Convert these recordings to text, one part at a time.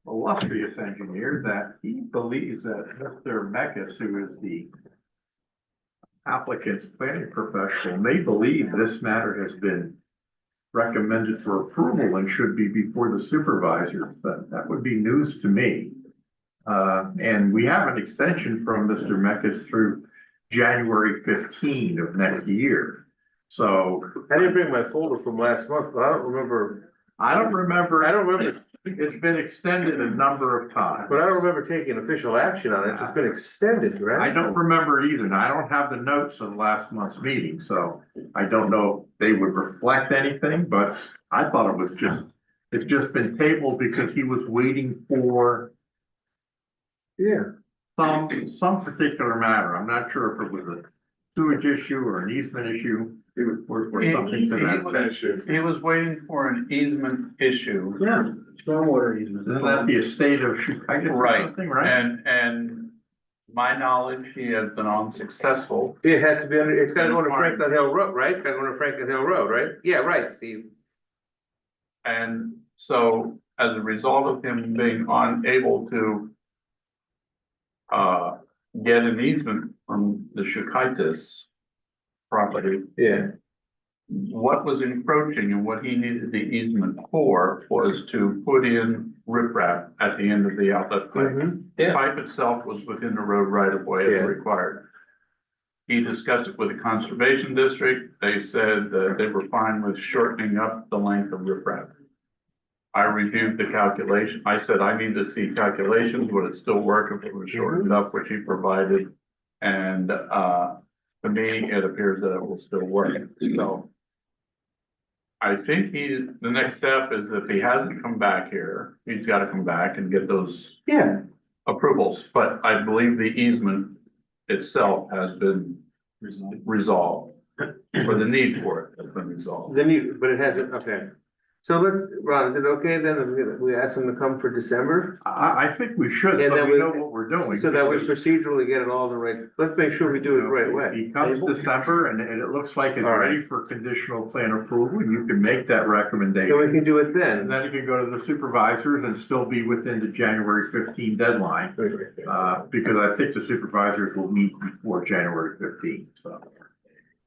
illustrious engineer that he believes that Mr. Meckes, who is the applicant's planning professional, may believe this matter has been recommended for approval and should be before the supervisors. That would be news to me. And we have an extension from Mr. Meckes through January 15 of next year. So I didn't bring my folder from last month, but I don't remember. It's been extended a number of times. But I don't remember taking official action on it. It's been extended, right? I don't remember it either. Now, I don't have the notes of last month's meeting, so I don't know if they would reflect anything, but I thought it's just been tabled because he was waiting for some particular matter. I'm not sure if it was a sewage issue or an easement issue or something to that effect. He was waiting for an easement issue. Yeah. Stormwater easement. Isn't that the estate of Chukagitas or something, right? And my knowledge, he has been unsuccessful. It has to be under, it's gotta go to Franklin Hill Road, right? It's gotta go to Franklin Hill Road, right? Yeah, right, Steve. And so as a result of him being unable to get an easement from the Chukagitas property, Yeah. what was encroaching and what he needed the easement for was to put in riprap at the end of the outlet pipe. Mhm. The pipe itself was within the road right of way Yeah. as required. He discussed it with the conservation district. They said that they were fine with shortening up the length of riprap. I reviewed the calculation. I said, I need to see calculations. Would it still work if it was shortened up, which he provided? And, to me, it appears that it will still work. So I think the next step is if he hasn't come back here, he's got to come back and get those approvals. But I believe the easement itself has been resolved, or the need for it has been resolved. But it hasn't, okay. So Ron, is it okay then if we ask him to come for December? I think we should, And so then we know what we're doing. So that we procedurally get it all the right, let's make sure we do it the right way. He comes December and it looks like it's All right. ready for conditional plan approval, and you can make that Then recommendation. we can do it And then. then you can go to the supervisors and still be within the January 15 deadline. Because I think the supervisors will meet before January 15, so.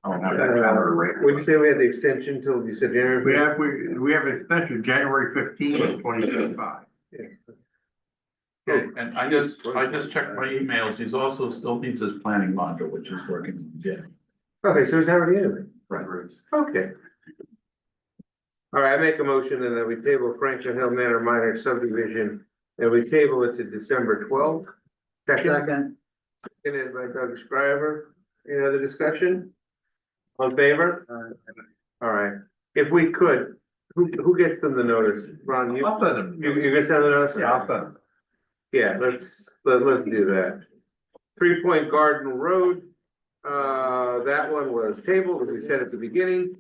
I don't have that calendar right. Would you say we had the extension till you said January? We have an extension, January 15 of 2025. Good. And I just checked my emails. He's also still needs his planning module, which is working. Yeah. Okay, so it's already in Right. it. Okay. All right, I make a motion and then we table Franklin Hill Manor minor subdivision, and we table it to December 12th. Second. Seconded by Doug Scriver. Any other discussion? On favor? All right. If we could, who gets them the notice? Ron, I'll send them. you're gonna send the notice? Yeah, I'll send them. Yeah, let's do that. 3 Point Garden Road, that one was tabled, as we said at the beginning.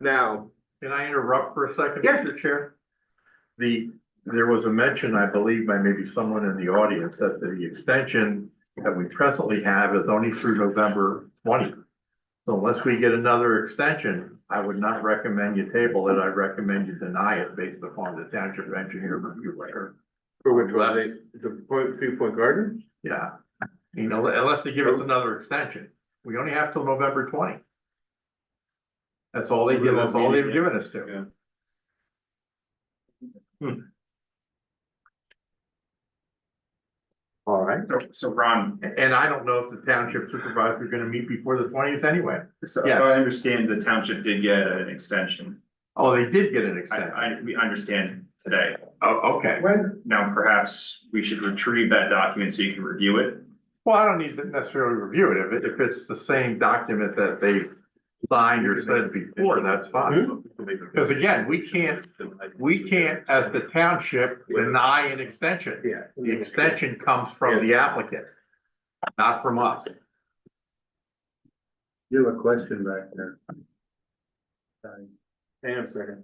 Now, Can I interrupt for a second, Yeah. Mr. Chair? There was a mention, I believe, by maybe someone in the audience that the extension that we presently have is only through November 20th. So unless we get another extension, I would not recommend you table it. I recommend you deny it based upon the township engineer review letter. for which one, the 3 Point Garden? Yeah, unless they give us another extension. We only have till November 20. That's all they've given us to. All right. So Ron, And I don't know if the township supervisor is gonna meet before the 20th anyway. so Yeah. I understand the township did get an extension. Oh, they did get an extension. We understand today. Oh, okay. Now perhaps we should retrieve that document so you can review it. Well, I don't need to necessarily review it. If it's the same document that they signed or said before, that's fine. Because again, we can't, as the township, deny an extension. Yeah. The extension comes from the applicant, not from us. You have a question back there. Hang on a second.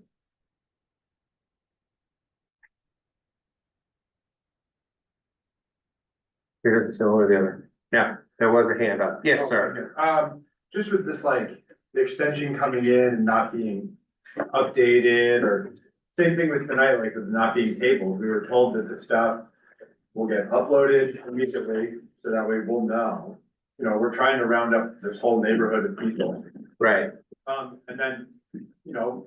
Here's the one or the other. Yeah, there was a hand up. Yes, sir. Just with this, like, the extension coming in and not being updated or same thing with tonight, like with not being tabled, we were told that the stuff will get uploaded immediately, so that way we'll know. You know, we're trying to round up this whole neighborhood of people, Right, and then, you know,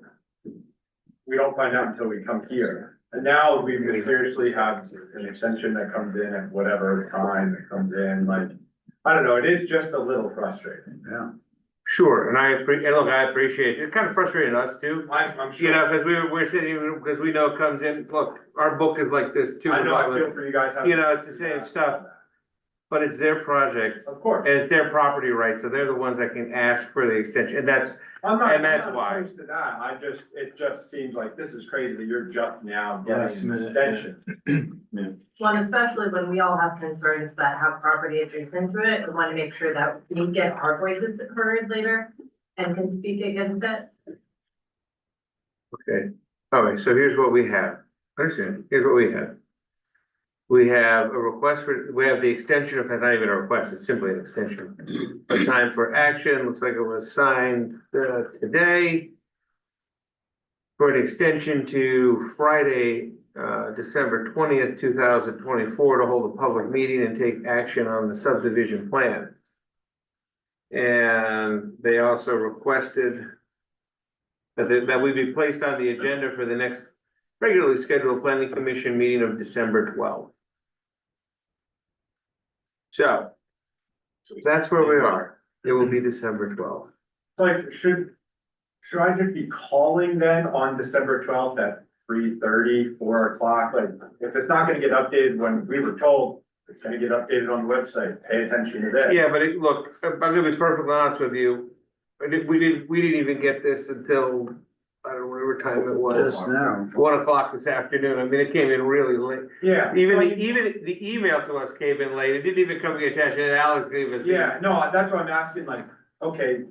we don't find out until we come here. And now we mysteriously have an extension that comes in at whatever time that comes in, like, I don't know, it is just a little frustrating. Yeah. sure, and look, I appreciate it, it kind of frustrated us too. I'm You sure, know, because we're sitting, because we know it comes in, look, our book is like this too. I know, I feel for you guys. having- You know, it's the same stuff. But it's their project, Of course. and it's their property right, so they're the ones that can ask for the extension, and that's, I'm that's not why. opposed to that, it just seems like this is crazy that you're just now Last getting an minute, extension. Well, and especially when we all have concerns that have property adjacent to it, we want to make sure that we get our voices heard later and can speak against it. Okay, all right, so here's what we have, understand, here's what we have. We have a request we have the extension of, that's not even a request, it's simply an extension. A time for action, looks like it was signed, today. For an extension to Friday, December 20th, 2024, to hold a public meeting and take action on the subdivision plan. And they also requested that we be placed on the agenda for the next regularly scheduled planning commission meeting of December 12th. So that's where we are. It will be December 12th. Like, should I just be calling then on December 12th at 3:30, 4 o'clock? Like, if it's not gonna get updated when we were told, it's gonna get updated on the website, pay attention to this. Yeah, but look, I'm gonna be perfectly honest with you. We didn't even get this until, I don't know, whatever time it was. now. 1 o'clock this afternoon. I mean, it came in really late. Yeah. Even so- the email to us came in late. It didn't even come to the attention. Alex gave us. Yeah, no, that's what I'm asking, like, okay,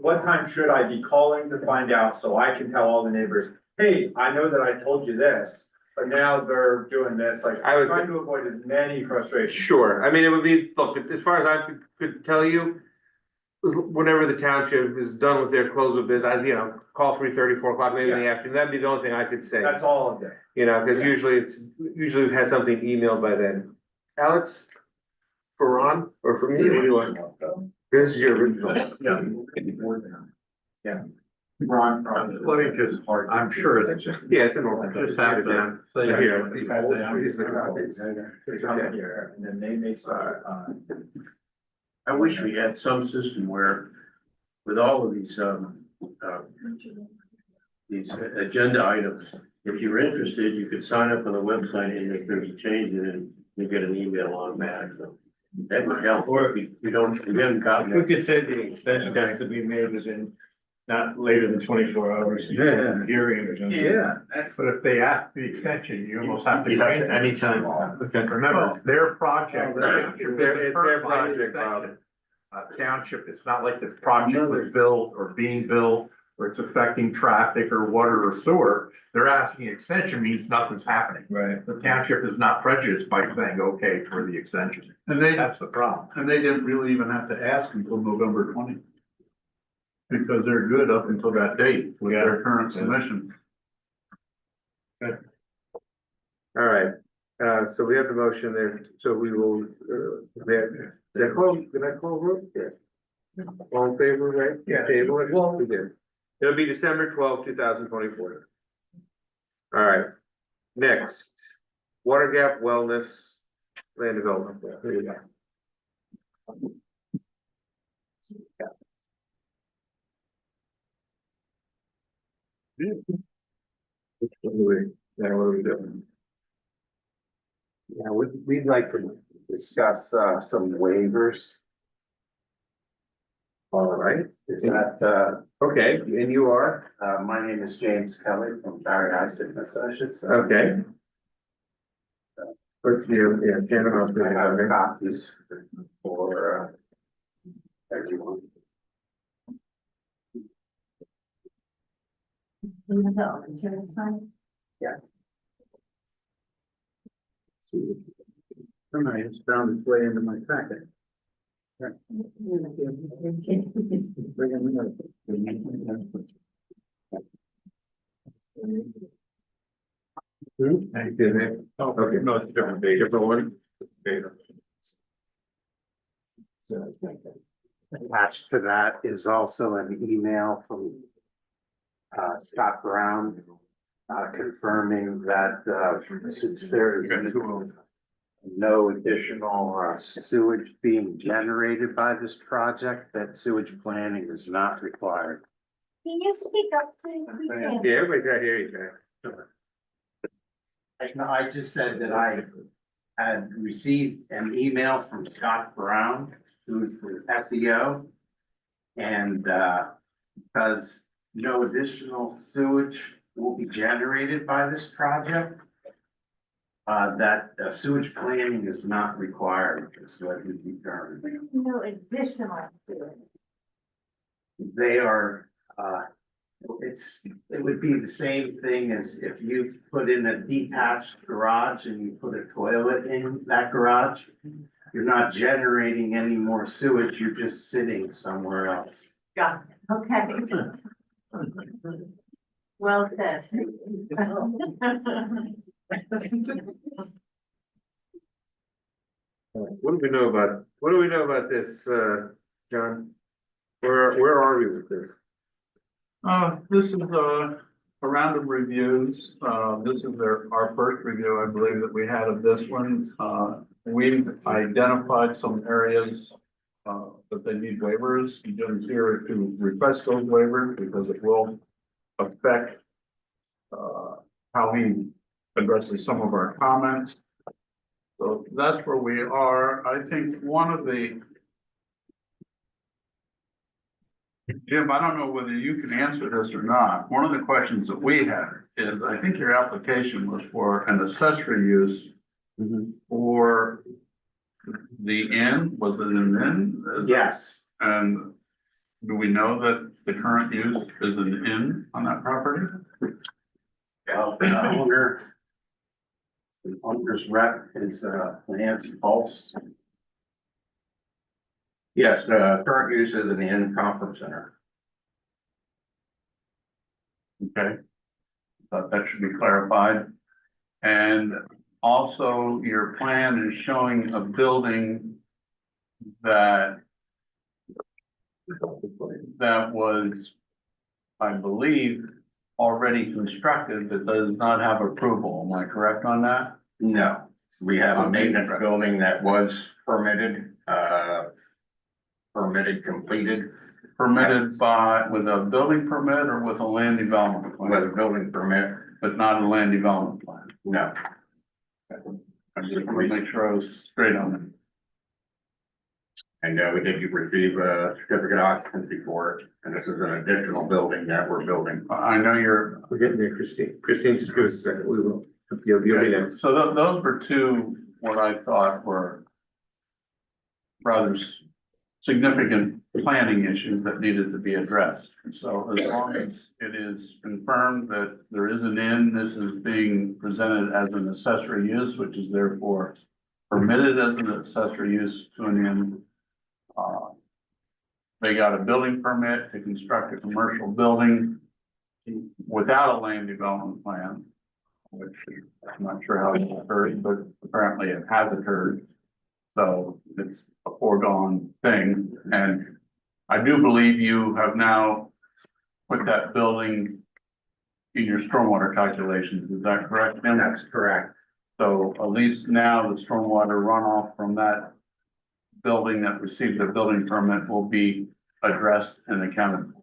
what time should I be calling to find out so I can tell all the neighbors, hey, I know that I told you this, but now they're doing this, like, I would- I'm trying to avoid as many frustrations. Sure. I mean, it would be, look, as far as I could tell you, whenever the township is done with their close of business, call 3:30, 4 o'clock, maybe in the afternoon. That'd be the only thing I could say. That's all of it. Because usually we've had something emailed by then. Alex? For Ron or for me? What do you want? This is your original. Ron, Let me just, I'm sure it's just. Yeah, it's an old. Just have to say. Here. He's coming here, and then they make I wish we had some system where with all of these agenda items, if you're interested, you could sign up on the website and if there's a change in it, you get an email automatically. That would help. Or- we haven't gotten We that. could say the extension has to be made within not later than 24 hours. Yeah. before the Hearing. or something. Yeah, but if they ask the extension, you almost have to. You have grant to it. anytime. Okay. Remember, their project. It's their project, Bob. Township, it's not like the project was built or being built, or it's affecting traffic or water or sewer. They're asking extension means nothing's happening. Right. The township is not prejudiced by saying, okay, for the extension. And they, That's the problem. and they didn't really even have to ask until November 20th. Because they're good up until that date with their current submission. All right, so we have the motion there, so we will, did I call roll? Yeah. All in favor, right? Yeah. Table it, well, we did. It'll be December 12th, 2024. All right, next, water gap wellness, land development. Here you go. What are we doing? Yeah, we'd like to discuss, some waivers. All right, Is that, okay, and you are, my name is James Kelly from Barry Isaac Associates. okay. What's your, yeah, general. I have copies for, everyone. Somebody has found its way into my packet. Did they? Okay, No, it's a different date. different one? Okay. Attached to that is also an email from Scott Brown confirming that since there is no additional sewage being generated by this project, that sewage planning is not required. Can you speak up, please? We can't. Yeah, everybody's got to hear you, guys. No, I just said that I had received an email from Scott Brown, who's the SEO. And because no additional sewage will be generated by this project, that sewage planning is not required, is what he determined. No additional to it. They are, it would be the same thing as if you put in a detached garage and you put a toilet in that garage. You're not generating any more sewage, you're just sitting somewhere else. Got it. Okay. Well said. What do we know about this, John? Where are we with this? This is a round of reviews. This is our first review, I believe, that we had of this one. We've identified some areas that they need waivers. Jim's here to request those waivers because it will affect how he addresses some of our comments. So that's where we are. I think one of the Jim, I don't know whether you can answer this or not. One of the questions that we had is, I think your application was for an accessory use for the inn. Was it an inn? Yes. And do we know that the current use is an inn on that property? Well, the owner's rep is Nancy Pulse. Yes, the current use is an inn conference center. Okay. Thought that should be clarified. And also your plan is showing a building that was, I believe, already constructed that does not have approval. Am I correct on that? No, we have a maintenance building that was permitted, completed. Permitted by, with a building permit or with a land development plan? With a building permit, But not a land development plan. no. I just want to make sure I was straight on that. And we did receive a certificate of occupancy for it, and this is an additional building that we're building. I know you're. We're getting there, Christine. Christine, just give us a second. We will. You'll be next. So those were two, what I thought were rather significant planning issues that needed to be addressed. So as long as it is confirmed that there is an inn, this is being presented as an accessory use, which is therefore permitted as an accessory use to an inn. They got a building permit to construct a commercial building without a land development plan, which I'm not sure how it occurred, but apparently it has occurred. So it's a foregone thing. And I do believe you have now put that building in your stormwater calculations. Is that correct, Tim? That's correct. So at least now the stormwater runoff from that building that received a building permit will be addressed and accounted for.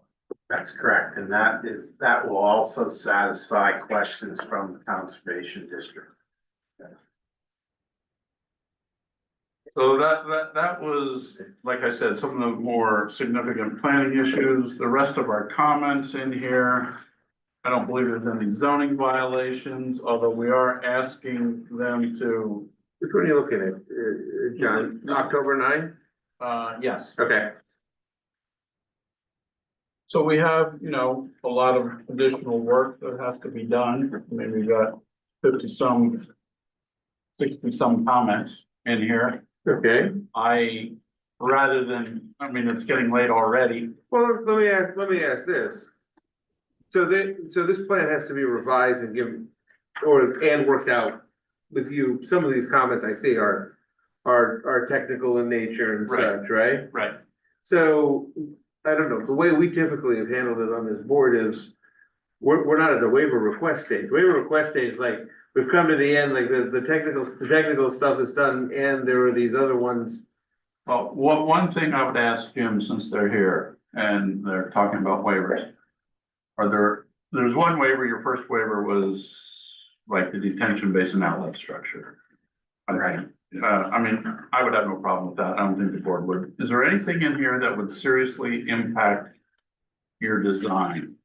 That's correct. And that will also satisfy questions from the Conservation District. So that was, like I said, some of the more significant planning issues. The rest of our comments in here, I don't believe there's any zoning violations, although we are asking them to. Which one are you looking at, John? October 9? Yes. Okay. So we have, a lot of additional work that has to be done. I mean, we've got 60 some comments in here. Okay. Rather than, it's getting late already. Well, let me ask this. So this plan has to be revised and given and worked out with you. Some of these comments I see are technical in nature and Right. such, right? Right. So, I don't know, the way we typically have handled it on this board is, we're not at the waiver request stage. Waiver request stage is like, we've come to the end, like the technical stuff is done, and there are these other ones. Well, one thing I would ask Jim, since they're here and they're talking about waivers. There's one waiver, your first waiver was like the detention basin outlet structure. Right. I mean, I would have no problem with that. I don't think the board would. Is there anything in here that would seriously impact your design?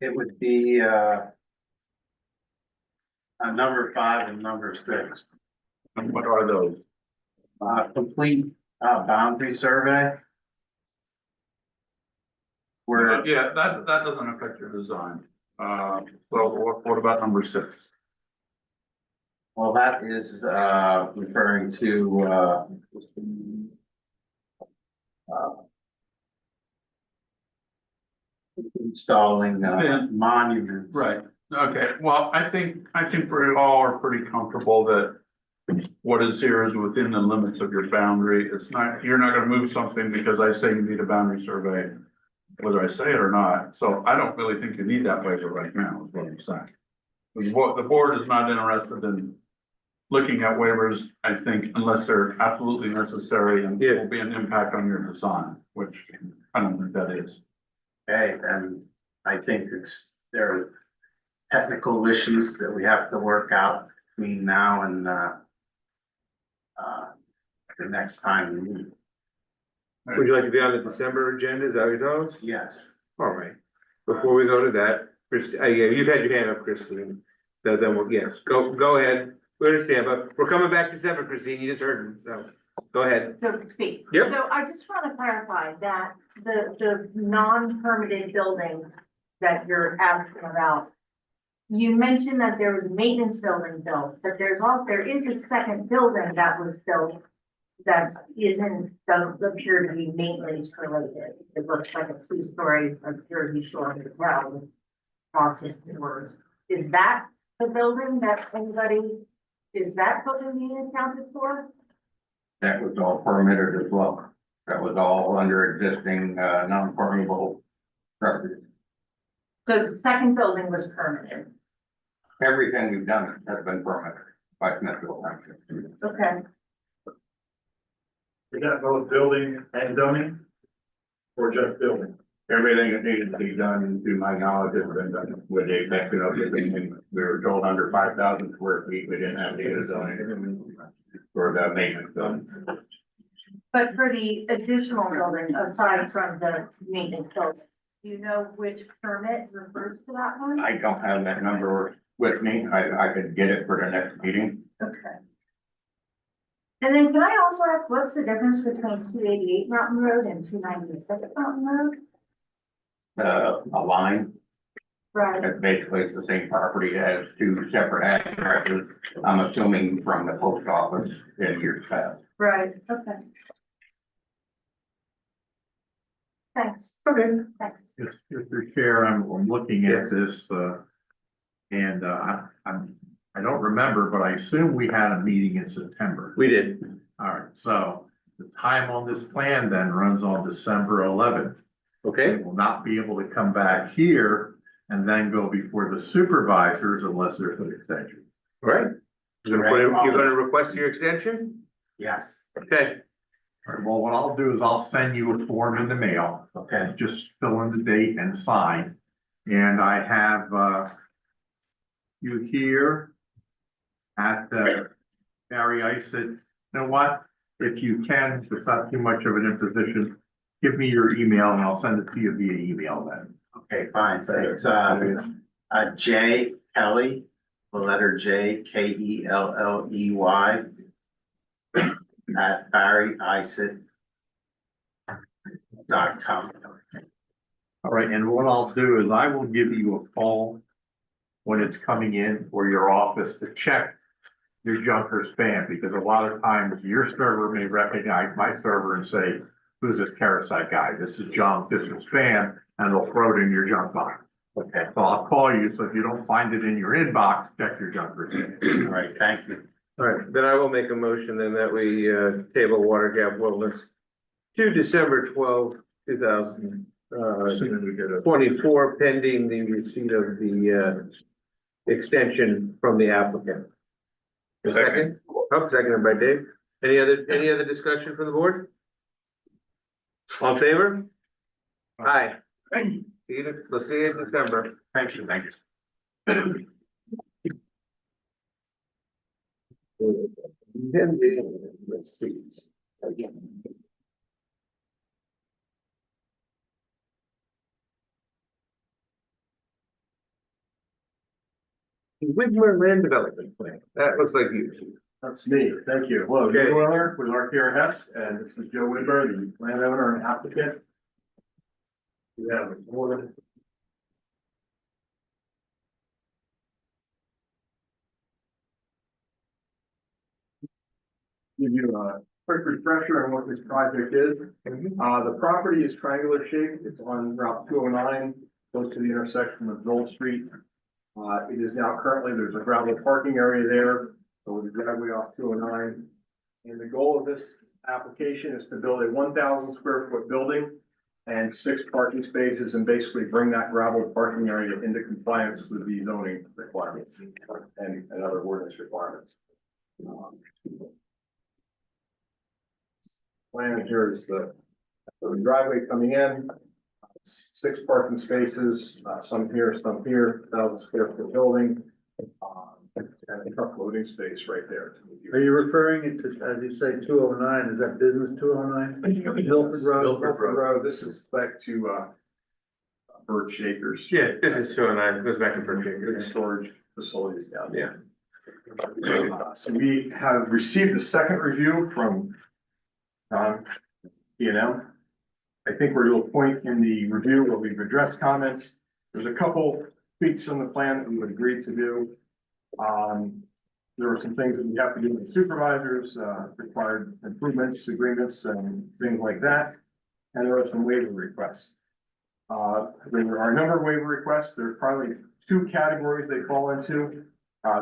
It would be, a number 5 and number 6. And what are those? Complete, boundary survey. Where, Yeah, that doesn't affect your design. So what about number 6? well, that is, referring to, installing, Yeah. monuments. Right, okay, well, I think we all are pretty comfortable that what is here is within the limits of your boundary. It's not, you're not gonna move something because I say you need a boundary survey, whether I say it or not. So I don't really think you need that waiver right now, is what I'm saying. The board is not interested in looking at waivers, I think, unless they're absolutely necessary and there will be an impact on your design, which I don't think that is. Okay, and I think there are technical issues that we have to work out between now and, the next time we meet. Would you like to be on the December agenda? Is that what you're telling us? Yes. All right. Before we go to that, yeah, you've had your hand up, Christine. Then we'll, yes, go ahead. We understand, but we're coming back to December, Christine. You just heard me, so go ahead. So to speak. Yep. So I just want to clarify that the non-permitted building that you're asking about, you mentioned that there was a maintenance building built, but there is a second building that was built that doesn't appear to be maintenance related. It looks like a 2-story Jersey Shore hotel with lots of doors. Is that the building that is that building being accounted for? That was all permitted as well. That was all under existing, non-permeable structures. So the second building was permitted. Everything we've done has been permitted by Smithfield Township. Okay. Is that both building and zoning? Or just building? Everything that needed to be done, to my knowledge, has been done with the exception of the thing, we were told under 5,000 square feet, we didn't have the zoning for the maintenance zone. But for the additional building, aside from the maintenance building, do you know which permit refers to that one? I don't have that number with me. I could get it for the next meeting. Okay. And then can I also ask, what's the difference between 288 Mountain Road and 296 Mountain Road? A line, Right, that basically it's the same property as 2 separate addresses. I'm assuming from the post office in years past. right, okay. Thanks, Okay. thanks. Yes, Mr. Chair, I'm looking Yes. at this, and, I don't remember, but I assume we had a meeting in September. We did. All right, so the time on this plan then runs on December 11th. Okay. They will not be able to come back here and then go before the supervisors unless there's an extension. All right. You're gonna request your extension? Yes. Okay. All right, well, what I'll do is I'll send you a form in the mail. Okay. Just fill in the date and sign. And I have, you here at Barry Ice. You know what? If you can, if it's not too much of an imposition, give me your email and I'll send it to you via email then. Okay, fine. It's, J Kelly, the letter J, Kelley at barryicet.com. All right, and what I'll do is I will give you a call when it's coming in for your office to check your junk or spam, because a lot of times your server may recognize my server and say, who's this Carousel guy? This is junk, this is spam. and they'll throw it in your junk box. Okay, So I'll call you, so if you don't find it in your inbox, check your junk receipt. all right, thank you. All right, then I will make a motion then that we, table water gap wetlands to December 20, As soon as we get it. 24, pending the receipt of the, extension from the applicant. A second? Oh, seconded by Dave. Any other discussion from the board? All in favor? Aye. We'll see you in December. Thank you, thank you. Whitmer Land Development Plan, that looks like you. That's me, thank you. Hello, Okay. Joe Willer with RKR Hess, and this is Joe Whitmer, the landowner and applicant. We have a board. Give you a quick refresher on what this project is. The property is triangular shaped, it's on Route 209, close to the intersection with Knoll Street. It is now currently, there's a gravel parking area there, so with the driveway off 209. And the goal of this application is to build a 1,000 square foot building and 6 parking spaces, and basically bring that gravel parking area into compliance with the zoning requirements and other ordinance requirements. Plan here is the driveway coming in, 6 parking spaces, some here, 1,000 square foot building, and a truck loading space right there. Are you referring it to, as you say, 209, is that business 209? Milford Road? Milford Road, this is back to, Birch Acres. Yeah, this is 209, goes back to Berkshire. Good storage facilities down there. Yeah. So we have received the second review from E&M. I think we're to a point in the review where we've addressed comments. There's a couple tweaks on the plan that we would agree to do. There were some things that we have to do with supervisors, required improvements, agreements, and things like that. And there are some waiver requests. There are a number of waiver requests. There's probably 2 categories they fall into.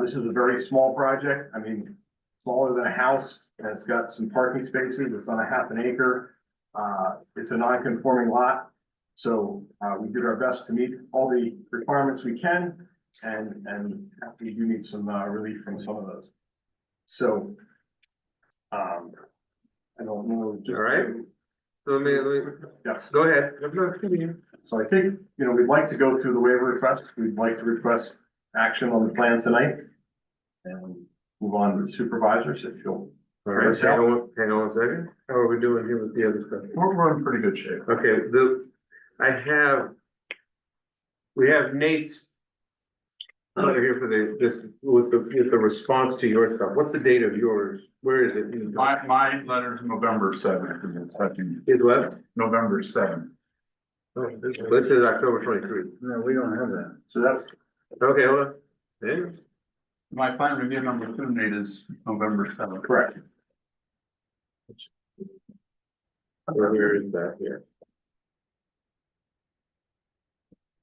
This is a very small project. I mean, smaller than a house, and it's got some parking spaces. It's on a half an acre. It's a non-conforming lot. So, we did our best to meet all the requirements we can, and we do need some, relief from some of those. So, I don't know. All right. So let me, Yes. go ahead. No, continue. So I think, we'd like to go through the waiver request. We'd like to request action on the plan tonight. And move on to supervisors if you'll. All right, hang on 1 second. How are we doing here with the other stuff? We're in pretty good shape. Okay, we have Nate's letter here for with the response to your stuff. What's the date of yours? Where is it? My letter's November 7th. Is what? November 7th. Oh, this is October 23. No, we don't have that. So that's, Okay, hold on. Yeah. My plan review number 2, Nate, is November 7th. correct. Where is that here?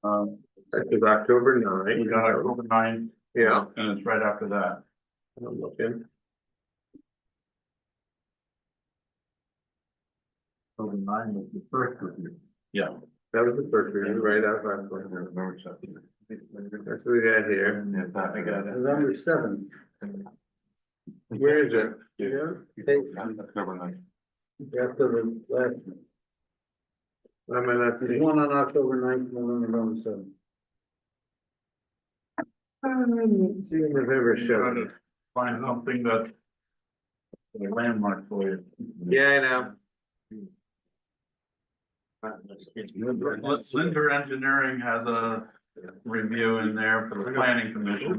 That is October 9. We got October 9th, Yeah, and it's right after that. I'm looking. October 9 was the first review. Yeah. That was the first reading, right out of that one. November 7th. That's what we got here. I got it. November 7th. Where is it? Yeah. October 9th. After the last, I'm not there's seeing. one on October 9th, one on November 7th. See November Trying 7th. to find something that's a landmark for you. Yeah, I know. Linder Engineering has a review in there for the planning commission.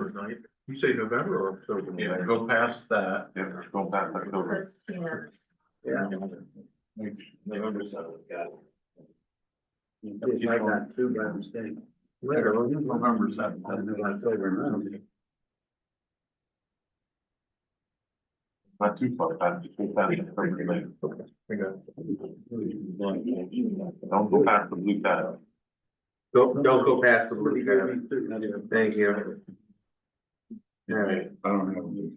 You say November or October? Yeah, go past that. Yeah, go back It October. says Tina. Yeah. November 7th, got it. It's like that too by mistake. November 7th. I do October 9th. Not too far back, just go past October 9th. I got it. Don't go past the blue pad. Don't go past the blue tab. Thank you. All right, I don't have these.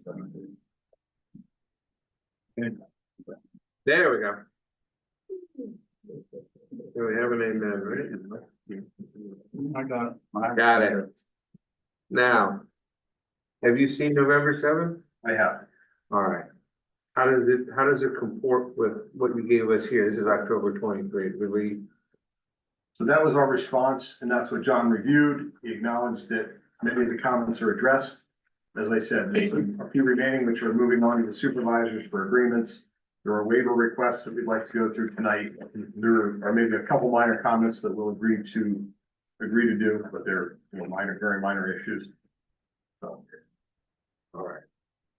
there we go. So we have a name then, right? I got. Got it. Now, have you seen November seventh? I have. All right. How does it comport with what you gave us here? This is October 23. Did we, So that was our response, and that's what John reviewed. He acknowledged that many of the comments are addressed. As I said, there's a few remaining, which are moving on to the supervisors for agreements. There are waiver requests that we'd like to go through tonight. There are maybe a couple minor comments that we'll agree to do, but they're, minor, very minor issues. So, all right.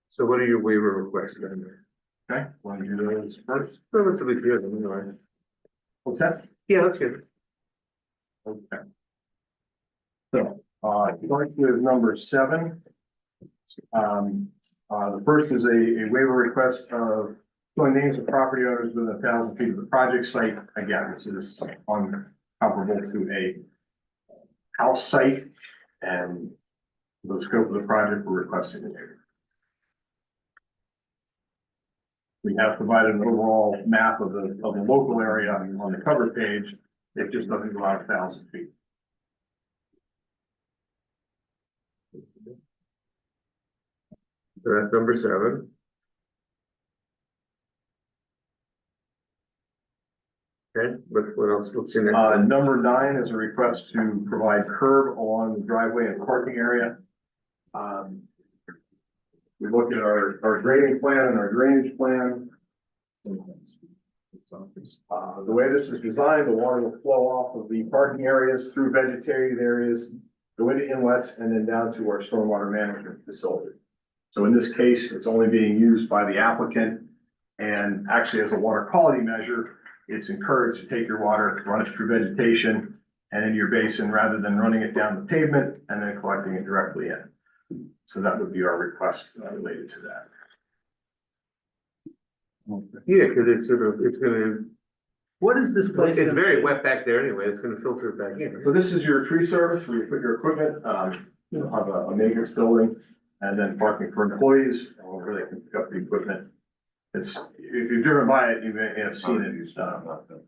So what are your waiver requests then? okay, want to do those first? Well, let's be clear, anyway. What's that? Yeah, that's good. Okay. So, start with number 7. The first is a waiver request of showing names of property owners within 1,000 feet of the project site. Again, this is comparable to a house site, and the scope of the project we're requesting a waiver. We have provided an overall map of the local area on the cover page. It just doesn't go out 1,000 feet. So that's number 7. Okay, what else? What's your next? Number 9 is a request to provide curb along the driveway and parking area. We look at our grading plan and our drainage plan. The way this is designed, the water will flow off of the parking areas through vegetated areas, go into inlets, and then down to our stormwater management facility. So in this case, it's only being used by the applicant, and actually as a water quality measure, it's encouraged to take your water, run it through vegetation and into your basin rather than running it down the pavement and then collecting it directly in. So that would be our request related to that. Yeah, because it's gonna, What is this place? it's very wet back there anyway. It's gonna filter it back in. So this is your tree service where you put your equipment, you'll have a maintenance building and then parking for employees where they can pick up the equipment. It's, if you've driven by it, you may have seen it.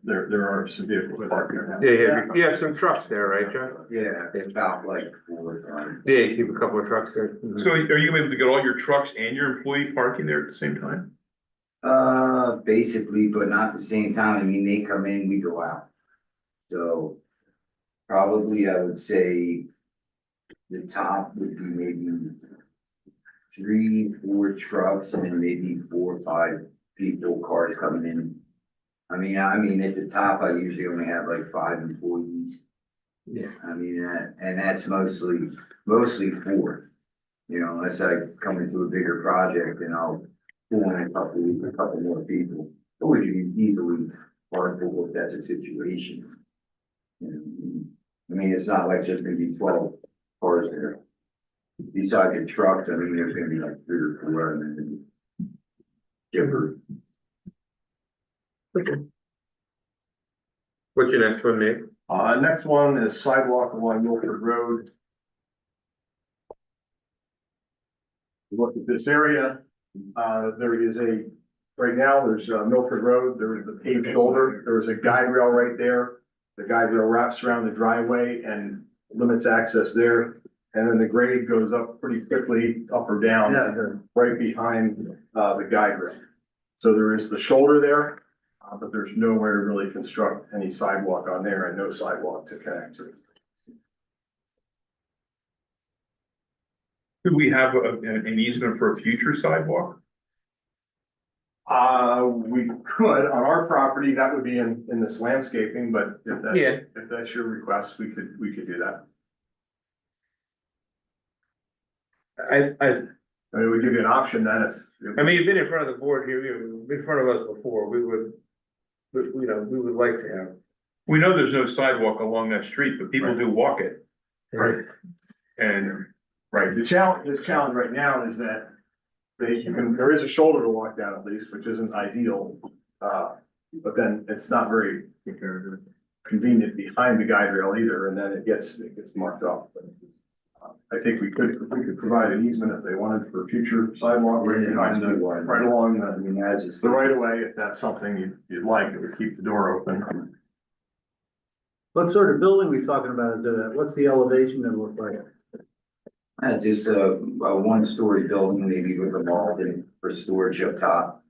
There are some vehicles parked there now. Yeah, you have some trucks there, right, John? Yeah, it's about like 4 Yeah, you keep a couple of trucks there. Mhm. So are you able to get all your trucks and your employee parking there at the same time? Basically, but not at the same time. I mean, they come in, we go out. So probably I would say the top would be maybe 3, 4 trucks and then maybe 4 or 5 people, cars coming in. I mean, at the top, I usually only have like 5 employees. Yeah. I mean, and that's mostly 4. Unless I come into a bigger project and I'll pull in a couple more people, or you can easily carpool if that's a situation. I mean, it's not like there's gonna be 12 cars there. Besides the trucks, I mean, there's gonna be like 3 or 4 and then different. Okay. What's your next one, Nick? Next one is sidewalk along Milford Road. Look at this area. There is right now, there's Milford Road, there is the paved shoulder, there is a guide rail right there. The guide rail wraps around the driveway and limits access there. And then the grade goes up pretty quickly, up or down, right behind the guide rail. So there is the shoulder there, but there's nowhere to really construct any sidewalk on there and no sidewalk to connect to. Could we have an easement for a future sidewalk? We could, on our property, that would be in this landscaping, but Yeah. if that's your request, we could do that. I mean, we give you an option then if. I mean, you've been in front of the board here, you've been in front of us before, we would like to have. We know there's no sidewalk along that street, but people do walk it. Right. And Right, the challenge right now is that there is a shoulder to walk down at least, which isn't ideal. But then it's not very convenient behind the guide rail either, and then it gets marked off. But, I think we could provide an easement if they wanted for future sidewalk right behind the, right along the, the right of way, if that's something you'd like, it would keep the door open. What sort of building we talking about? Is it, what's the elevation that look like? Just a one-story building, maybe with a vault in for storage up top.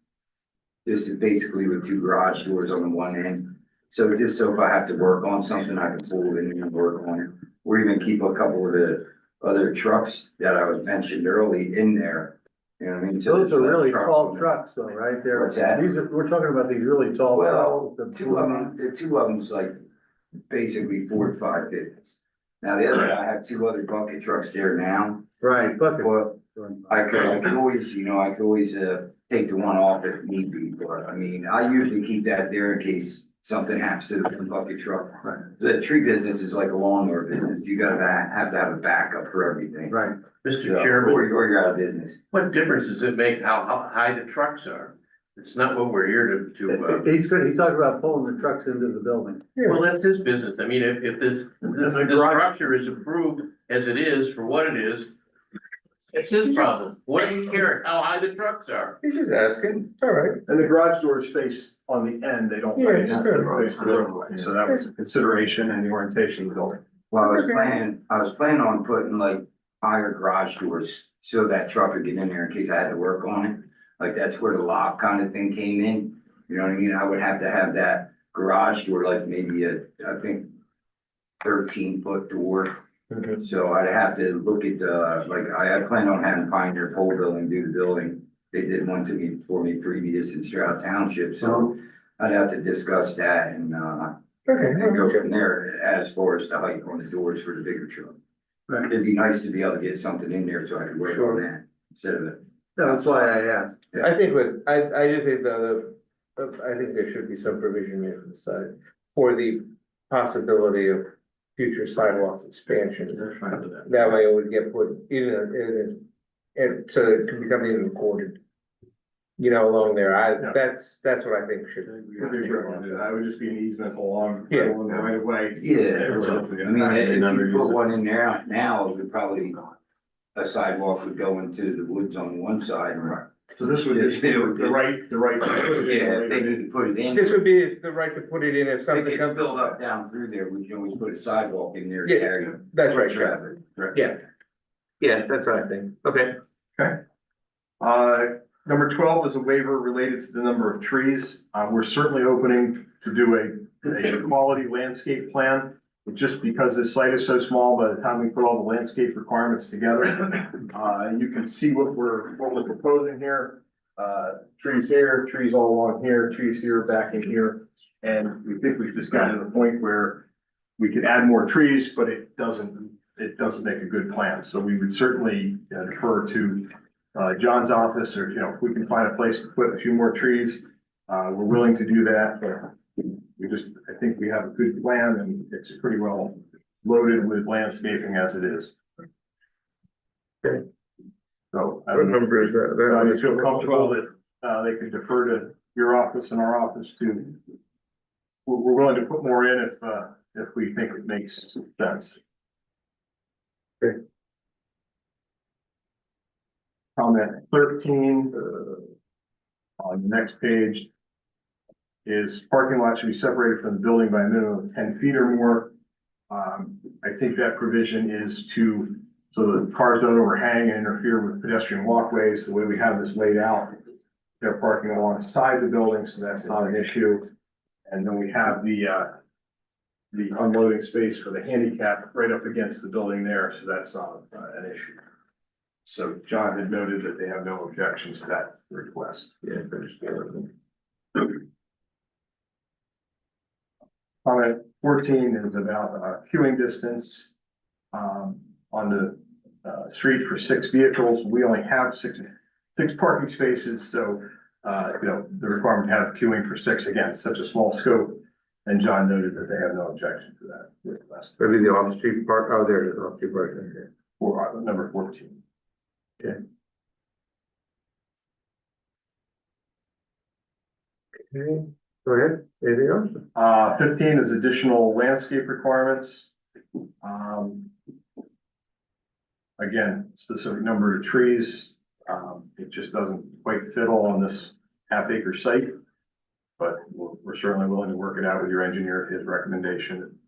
Just basically with two garage doors on the one end. So just so if I have to work on something, I can pull it in and work on it. Or even keep a couple of the other trucks that I was mentioned early in there. You know what I mean? So Those are there's really less tall on it. trucks though, right there. What's that? These are, we're talking about these really tall. Well, trucks. two of them's like basically 4 to 5 fifths. Now the other, I have two other bucket trucks there now. Right, bucket. But I could always, take the one off if need be, but I mean, I usually keep that there in case something happens to the bucket truck. Right. The tree business is like a lawnmower business, you gotta have to have a backup for everything. Right. Mr. So, Chairman, or you're out of business. what difference does it make how high the trucks are? It's not what we're here to, He's good, he talked about pulling the trucks into the building. well, that's his business. I mean, if this structure is approved as it is for what it is, it's his problem. What do you care how high the trucks are? He's just asking, it's all right. And the garage doors face on the end, they don't face the roadway, so that was a consideration in the orientation of the building. Well, I was planning on putting like higher garage doors so that truck could get in there in case I had to work on it. Like that's where the lock kind of thing came in, you know what I mean? I would have to have that garage door, like maybe I think 13-foot door. So I'd have to look at I plan on having Pioneer Pole Building do the building. They did one for me previous in Stroud Township, so I'd have to discuss that and go from there as far as the height on the doors for the bigger truck. Right. It'd be nice to be able to get something in there so I could work on that instead of it. That's why I asked. I think I do think I think there should be some provision there on the side for the possibility of future sidewalk expansion. That way it would get put in and so it can be something recorded. You know, along there, that's what I think should. That would just be an easement along the Yeah. right of way. Yeah, I mean, if you put one in there now, it would probably, a sidewalk would go into the woods on one side. So this would just be the right. Yeah, if they didn't put it in. This would be the right to put it in if They something could comes. build up down through there, we can always put a sidewalk in there to Yeah, carry. that's right, traffic. Yeah. Yeah, that's what I think. Okay. Number 12 is a waiver related to the number of trees. We're certainly opening to do a quality landscape plan. Just because this site is so small, by the time we put all the landscape requirements together, you can see what we're proposing here. Trees here, trees all along here, trees here, back in here. And we think we've just gotten to the point where we could add more trees, but it doesn't make a good plan. So we would certainly defer to John's office, or, if we can find a place to put a few more trees, we're willing to do that, but I think we have a good plan and it's pretty well loaded with landscaping as it is. Okay. So I What number is that? I feel comfortable that, they could defer to your office and our office to, we're willing to put more in if we think it makes sense. Okay. Comment 13, on the next page, is parking lot should be separated from the building by a minimum of 10 feet or more. I think that provision is so the cars don't overhang and interfere with pedestrian walkways. The way we have this laid out, they're parking alongside the building, so that's not an issue. And then we have the unloading space for the handicap right up against the building there, so that's not an issue. So John had noted that they have no objections to that request. Yeah, I understand. Comment 14 is about queuing distance on the street for 6 vehicles. We only have six parking spaces, so the requirement to have queuing for 6, again, such a small scope. And John noted that they have no objection to that request. Maybe the off-street park, oh, there it is, off-street park. For number 14. Okay. Okay. Go ahead, anything else? 15 is additional landscape requirements. Um, Again, specific number of trees, it just doesn't quite fit all on this half-acre site. But we're certainly willing to work it out with your engineer, his recommendation.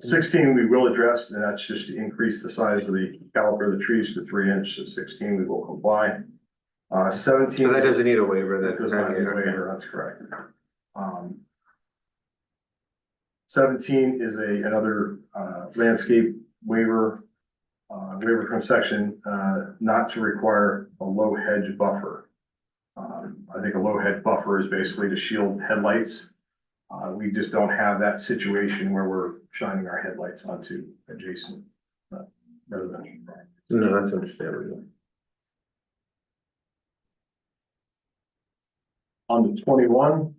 16 we will address, and that's just to increase the size of the caliper of the trees to 3 inches. 16 we will comply. 17. So that doesn't need a waiver, That does not need a waiver, that's correct. 17 is another landscape waiver, waiver from section, not to require a low hedge buffer. I think a low hedge buffer is basically to shield headlights. We just don't have that situation where we're shining our headlights onto adjacent residential property. No, that's understandable. On the 21,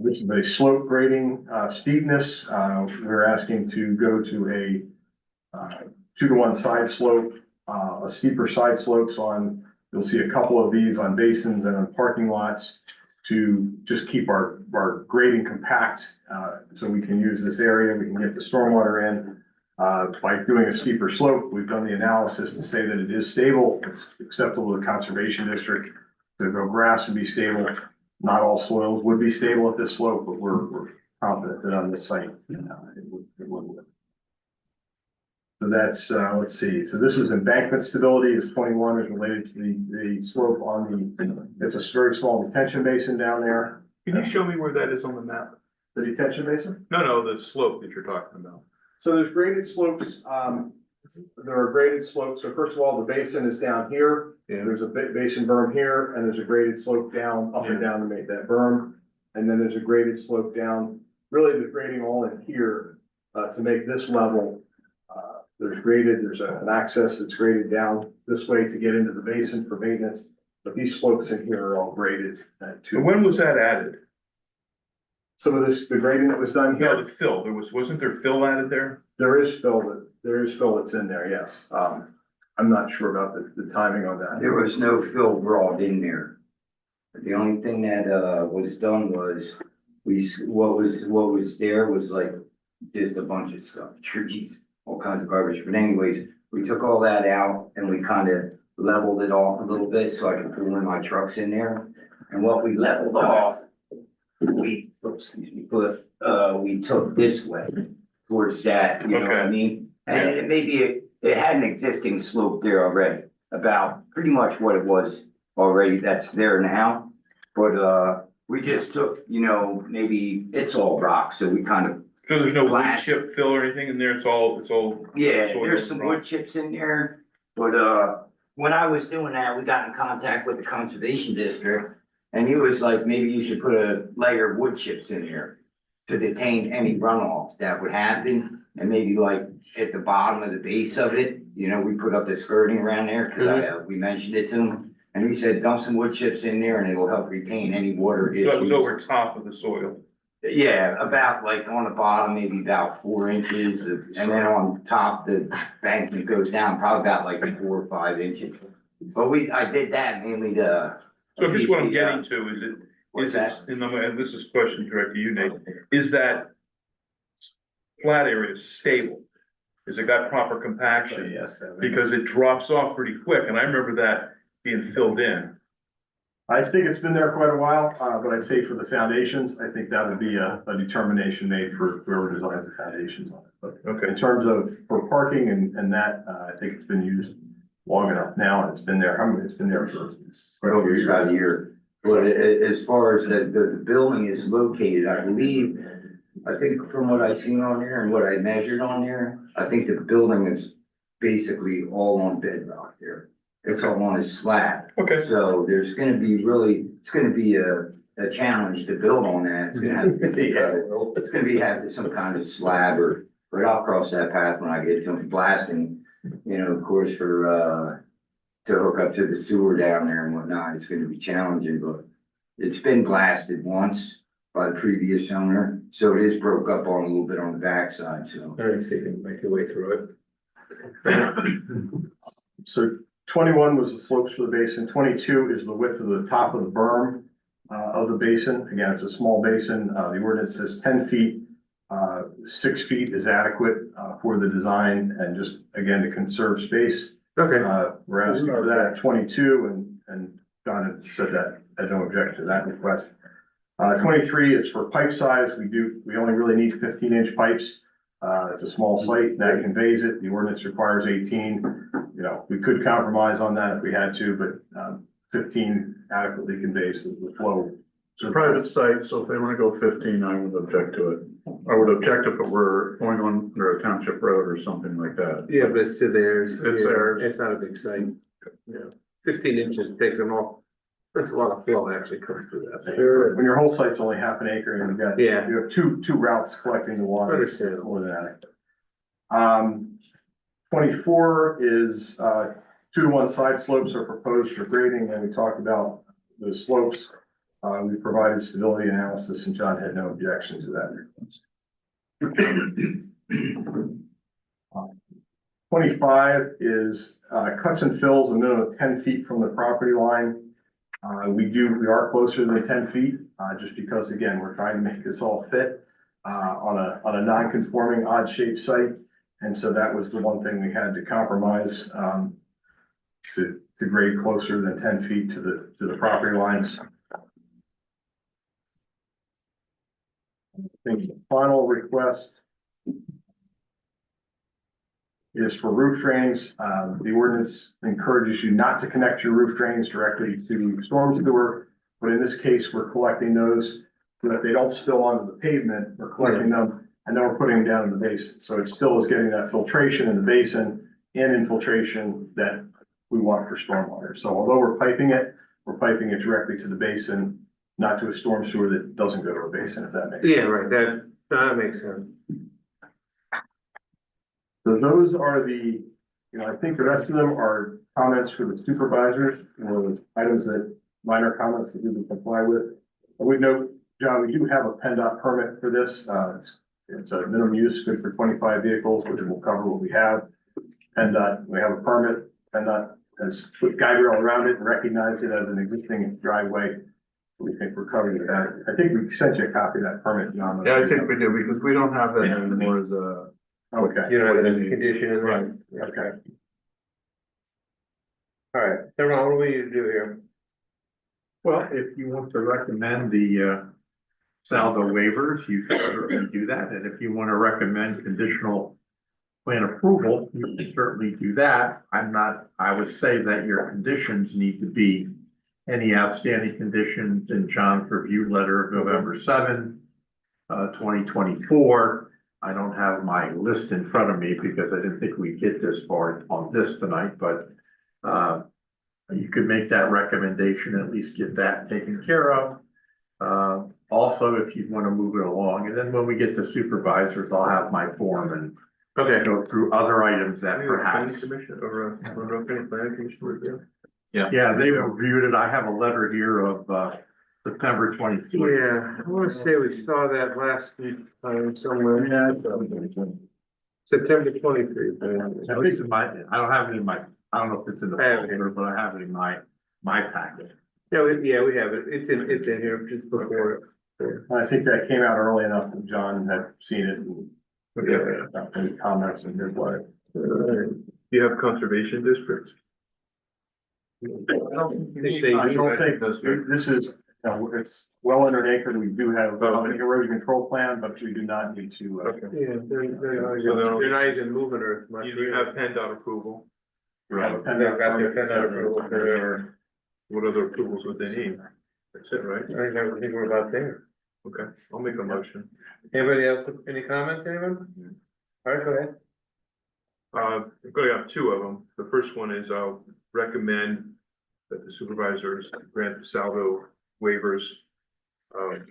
this is a slope grading steepness. We're asking to go to a 2-to-1 side slope, a steeper side slopes on, you'll see a couple of these on basins and on parking lots to just keep our grading compact, so we can use this area, we can get the stormwater in. By doing a steeper slope, we've done the analysis to say that it is stable, it's acceptable to the conservation district. To go grass and be stable, not all soils would be stable at this slope, but we're confident that on this site, it would. So that's, let's see, so this is embankment stability, is 21 is related to the slope on it's a very small detention basin down there. Can you show me where that is on the map? The detention basin? No, the slope that you're talking about. So there's graded slopes, there are graded slopes. So first of all, the basin is down here. Yeah. There's a basin berm here, and there's a graded slope down, up and down to make that berm. And then there's a graded slope down, really the grading all in here, to make this level. There's an access that's graded down this way to get into the basin for maintenance. But these slopes in here are all graded. So when was that added? Some of this, the grading that was done No, here, the fill, wasn't there fill added there? there is fill that's in there, yes. I'm not sure about the timing on that. There was no fill brought in there. The only thing that, was done was, what was there was like just a bunch of stuff, trees, all kinds of garbage. But anyways, we took all that out and we kind of leveled it off a little bit so I could pull in my trucks in there. And what we leveled off, we took this way towards that, you know what I mean? And it maybe it had an existing slope there already, about pretty much what it was already that's there now. But, we just took, you know, maybe it's all rock, so we kind of. So there's no wood Blast. chip fill or anything in there, it's all. Yeah, soil there's some rock. wood chips in there, but, when I was doing that, we got in contact with the conservation district. And he was like, maybe you should put a layer of wood chips in there to detain any runoffs that would happen. And maybe like at the bottom of the base of it, you know, we put up the skirting around there, cause we mentioned it to him. And he said, dump some wood chips in there and it'll help retain any water issues. So it was over top of the soil. Yeah, about like on the bottom, maybe about 4 inches, and then on top, the banking goes down probably about like 4 or 5 inches. But I did that mainly to. So I guess what I'm getting to What's is it, and this is a question directed to you, Nate, is that flat area stable? Is it got proper compaction? Yes. Because it drops off pretty quick, and I remember that being filled in. I think it's been there quite a while, but I'd say for the foundations, I think that would be a determination made for whoever designs the foundations on it. But Okay. in terms of for parking and that, I think it's been used long enough now, and it's been there, it's been there for quite a few years. About a year. But as far as the building is located, I believe, I think from what I seen on there and what I measured on there, I think the building is basically all on bedrock there. It's all on a slab. Okay. So there's gonna be it's gonna be a challenge to build on that. It's gonna have to be, it's gonna be have some kind of slab but I'll cross that path when I get to blasting, you know, of course, for, to hook up to the sewer down there and whatnot, it's gonna be challenging, but it's been blasted once by the previous owner, so it is broke up on a little bit on the backside, so. All right, so you can make your way through it. So 21 was the slopes for the basin, 22 is the width of the top of the berm of the basin. Again, it's a small basin. The ordinance says 10 feet. 6 feet is adequate for the design and just, again, to conserve space. Okay, We're asking for that at 22 and John had said that, had no objection to that request. 23 is for pipe size. We only really need 15-inch pipes. It's a small site that conveys it. The ordinance requires 18. You know, we could compromise on that if we had to, but 15 adequately conveys the flow. It's a private site, so if they wanna go 15, I would object to it. I would object if it were going on under a township road or something like that. yeah, but it's to theirs. It's Yeah, theirs. It's not a big site. Yeah, 15 inches takes them off. That's a lot of flow actually comes through that. Sure. When your whole site's only half an acre and Yeah. you have two routes collecting the water. Understandable. More than adequate. 24 is 2-to-1 side slopes are proposed for grading, and we talked about the slopes. We provided stability analysis, and John had no objection to that request. 25 is cuts and fills a minimum of 10 feet from the property line. We are closer than 10 feet, just because, again, we're trying to make this all fit on a non-conforming odd shaped site. And so that was the one thing we had to compromise to grade closer than 10 feet to the property lines. I think the final request is for roof drains. The ordinance encourages you not to connect your roof drains directly to storm sewer, but in this case, we're collecting those so that they don't spill onto the pavement. We're collecting them and then we're putting them down in the basin. So it still is getting that filtration in the basin and infiltration that we want for stormwater. So although we're piping it directly to the basin, not to a storm sewer that doesn't go to a basin, if that makes sense. Yeah, right, that makes sense. So those are I think the rest of them are comments for the supervisors, or items that, minor comments that we can comply with. We note, John, we do have a PennDOT permit for this. It's a minimum use, good for 25 vehicles, which will cover what we have. PennDOT, we have a permit. PennDOT has put guide rail around it and recognized it as an existing driveway. We think we're covered with that. I think we sent you a copy of that permit, John. Yeah, I think we do, because we don't have that anymore as a. Okay. You know, there's a condition in Right. there. Okay. All right, so Ron, what do we need to do here? Well, if you want to recommend the saldo waivers, you can certainly do that. And if you want to recommend conditional plan approval, you can certainly do that. I would say that your conditions need to be any outstanding conditions in John's review letter of November 7, 2024. I don't have my list in front of me because I didn't think we'd get this far on this tonight, but you could make that recommendation, at least get that taken care of. Also, if you want to move it along, and then when we get to supervisors, I'll have my form and go through other items that perhaps. Yeah, they reviewed it. I have a letter here of September 23. Yeah, I wanna say we saw that last week, somewhere. Yeah. September 23. At least in I don't have it in my, I don't know if it's in the folder, but I have it in my packet. Yeah, we have it. It's in here just before it. I think that came out early enough that John had seen it and any comments and here's what. You have conservation districts? I don't think this is, it's well under an acre. We do have an erosion control plan, but we do not need to. Yeah, they're not even moving or much. You have PennDOT approval. Have a They've got their PennDOT PennDOT approval for their, What other approvals would they need? That's it, right? I think we're about there. Okay, I'll make a motion. Anybody else, any comments, anyone? All right, go ahead. I'm gonna have two of them. The first one is I'll recommend that the supervisors grant the salvo waivers,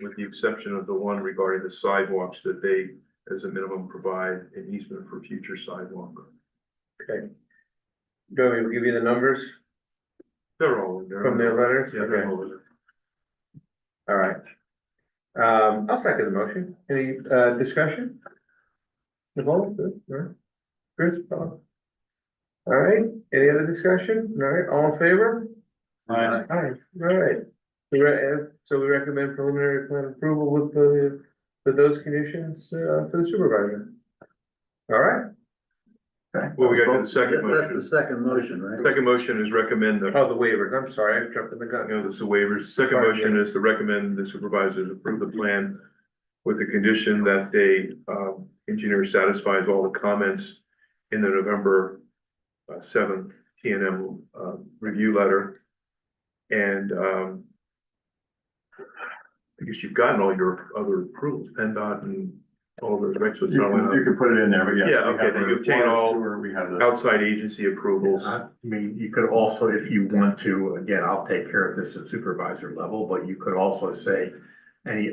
with the exception of the one regarding the sidewalks, that they, as a minimum, provide an easement for future sidewalk. Okay. Do you want me to give you the numbers They're all in there. from their letters? Yeah, they're Okay. all in there. All right. I'll second the motion. Any, discussion? Nicole, good, all right. Chris, Bob? All right, any other discussion? All right, all in favor? Aye. Aye, all right. So we recommend preliminary plan approval with those conditions, for the supervisor. All right, Well, we got to do the second That's the motion. second motion, right? Second motion is recommend the, oh, the waivers, I'm sorry, I jumped in the gun. no, this is waivers. Second motion is to recommend the supervisors approve the plan with the condition that they, engineer satisfies all the comments in the November seventh T and M, review letter. And, I guess you've gotten all your other approvals, PennDOT and all those, right? So it's not only You can put it in there, but yeah. Yeah, okay, then you obtain all We have the. outside agency approvals. I mean, you could also, if you want to, again, I'll take care of this at supervisor level, but you could also say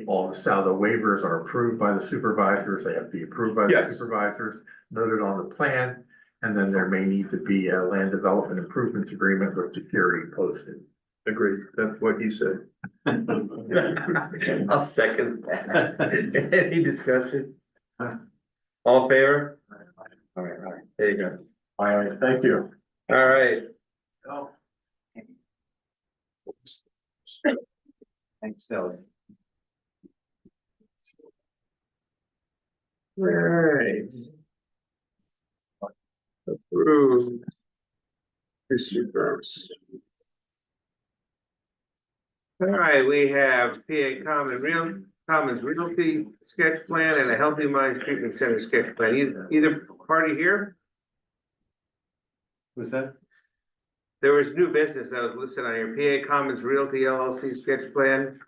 all the waivers are approved by the supervisors, they have to be approved by the Yes. supervisors, noted on the plan, and then there may need to be a land development improvements agreement with security posted. Agreed, that's what he said. I'll second that. Any discussion? All in favor? All right, There you go. all right, thank you. All right, Thanks, Sally. all right. Approved. Supervisors. All right, we have PA Commons Realty sketch plan and a Healthy Minds Treatment Center sketch plan. Either party here? What's that? There was new business that was listed on your PA Commons Realty LLC sketch plan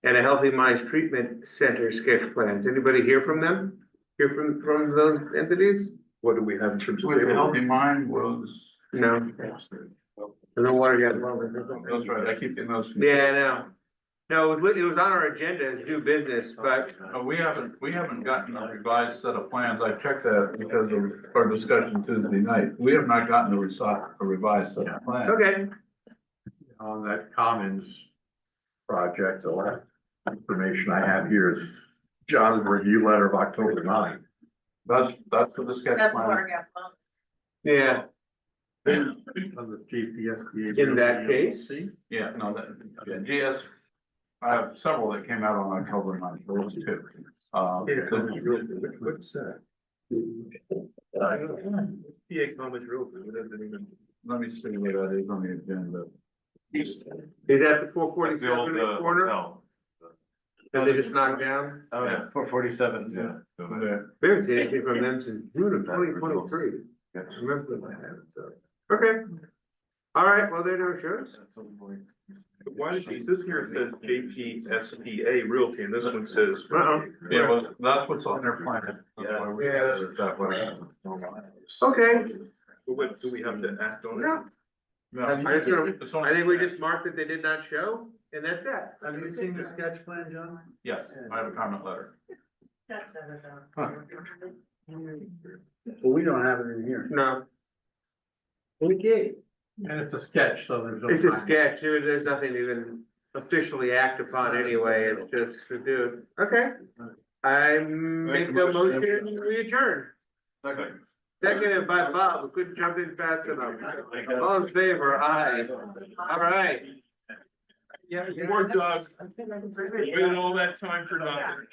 and a Healthy Minds Treatment Center sketch plans. Anybody hear from them? Hear from those entities? What do we have in terms of? With the Healthy Mind was, No. There's no water yet. that's right, I keep getting those. Yeah, I know. No, it was on our agenda as new business, but We haven't gotten a revised set of plans. I checked that because of our discussion Tuesday night. We have not gotten a revised set of plans. okay. On that Commons project, the last information I have here is John's review letter of October 9th. That's for the sketch That's plan. water gap. Yeah, On the GPSBA. in that case, Yeah, no, GS, I have several that came out on October 9th, those two. What's that? PA Commons Realty, what does it even? Let me see what that is on the agenda. is that the 447 in the corner that they just knocked down? Oh, yeah, 447. Yeah. We haven't seen anything from them since June of 2023. I remember that, so. Okay. All right, well, there no shows. Why did she, this here says JPSPA Realty, and this one says. Yeah, well, that's what's on their plan. That's why we Yeah. added it that way. Okay, What, do we have to act on it? no, No, it's only- I think we just marked that they did not show, and that's it. Have you seen the sketch plan, John? Yes, I have a comment letter. Well, we don't have it in here. No, Okay. And it's a sketch, so there's. no it's a time. sketch, there's nothing to even officially act upon anyway, it's just to do, okay. I make a motion, we adjourn. Seconded by Bob, we couldn't jump in fast enough. All in favor, aye. All right. Yeah, more Doug. Waited all that time for nothing.